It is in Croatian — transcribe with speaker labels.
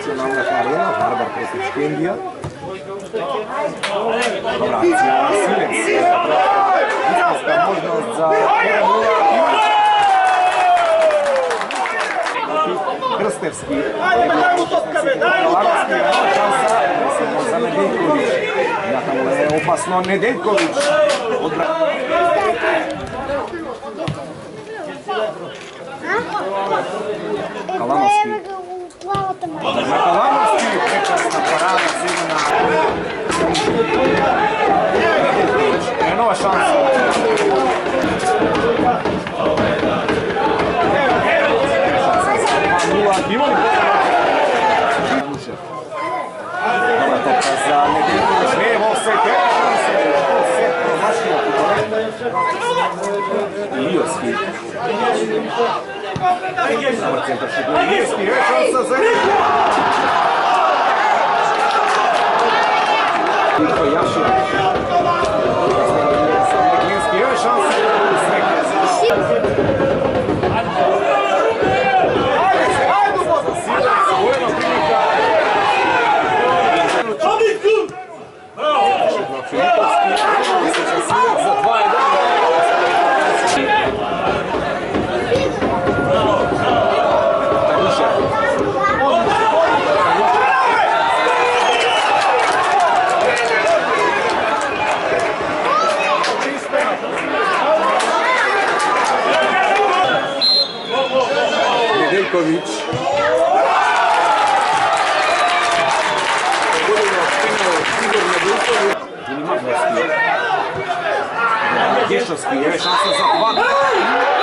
Speaker 1: nacionalna arena, Barbar protiv Škendija. Dobra akcija, Silec. Istinska možnost za 1-0. Krstevski. Lagarski je šansa za Nedeljković. Tamo je opasno Nedeljković. Kalanovski. Kalanovski, prekrasna parada, sigurna. Nedeljković, nova šansa. Imali dobra topka za Nedeljković, lijevo se, sve promašio. Ilijevski. Dobar centar šutu, Ilijevski, već šansa za Nedeljković. Iko Jašević. Nedeljković, već šansa za Nedeljković. Nedeljković. Dješovski je šansa za 2.